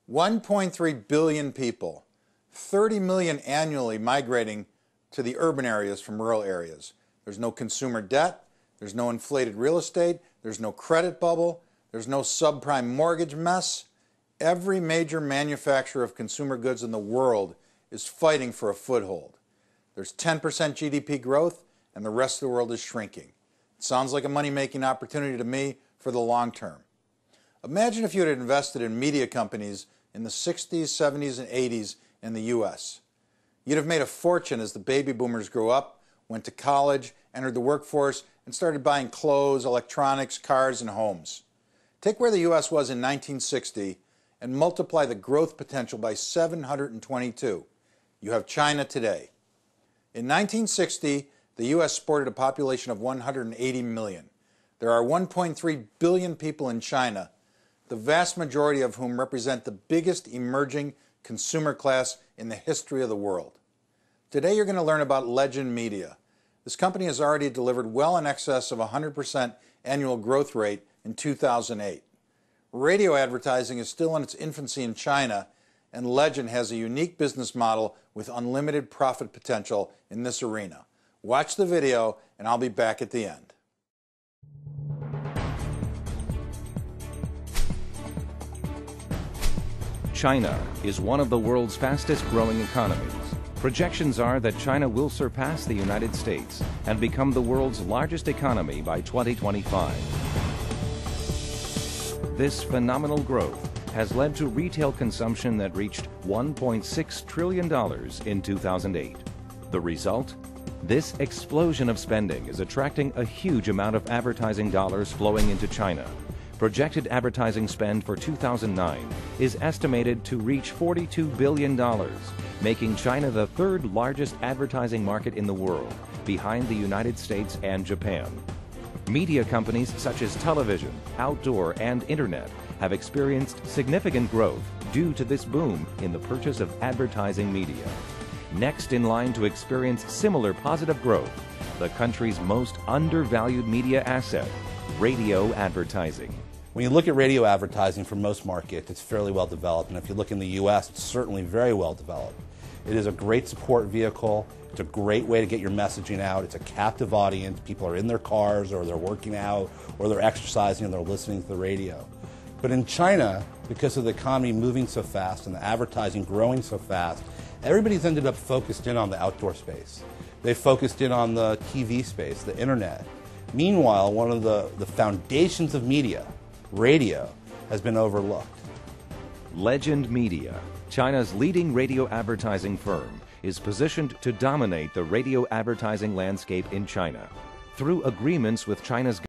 1.3 billion people, 30 million annually migrating to the urban areas from rural areas. There's no consumer debt, there's no inflated real estate, there's no credit bubble, there's no subprime mortgage mess. Every major manufacturer of consumer goods in the world is fighting for a foothold. There's 10% GDP growth, and the rest of the world is shrinking. It sounds like a money-making opportunity to me for the long term. Imagine if you had invested in media companies in the 60s, 70s, and 80s in the U.S. You'd have made a fortune as the baby boomers grew up, went to college, entered the workforce, and started buying clothes, electronics, cars, and homes. Take where the U.S. was in 1960 and multiply the growth potential by 722. You have China today. In 1960, the U.S. sported a population of 180 million. There are 1.3 billion people in China, the vast majority of whom represent the biggest emerging consumer class in the history of the world. Today you're going to learn about LEGE Media. This company has already delivered well in excess of 100% annual growth rate in 2008. Radio advertising is still in its infancy in China, and Legend has a unique business model with unlimited profit potential in this arena. Watch the video, and I'll be back at the end. China is one of the world's fastest growing economies. Projections are that China will surpass the United States and become the world's largest economy by 2025. This phenomenal growth has led to retail consumption that reached $1.6 trillion in 2008. The result? This explosion of spending is attracting a huge amount of advertising dollars flowing into China. Projected advertising spend for 2009 is estimated to reach $42 billion, making China the third largest advertising market in the world, behind the United States and Japan. Media companies such as television, outdoor, and internet have experienced significant growth due to this boom in the purchase of advertising media. Next in line to experience similar positive growth, the country's most undervalued media asset, radio advertising. When you look at radio advertising for most markets, it's fairly well developed, and if you look in the U.S., it's certainly very well developed. It is a great support vehicle. It's a great way to get your messaging out. It's a captive audience. People are in their cars, or they're working out, or they're exercising, and they're listening to the radio. But in China, because of the economy moving so fast and the advertising growing so fast, everybody's ended up focused in on the outdoor space. They focused in on the TV space, the internet. Meanwhile, one of the foundations of media, radio, has been overlooked. Legend Media, China's leading radio advertising firm, is positioned to dominate the radio advertising landscape in China. Through agreements with China's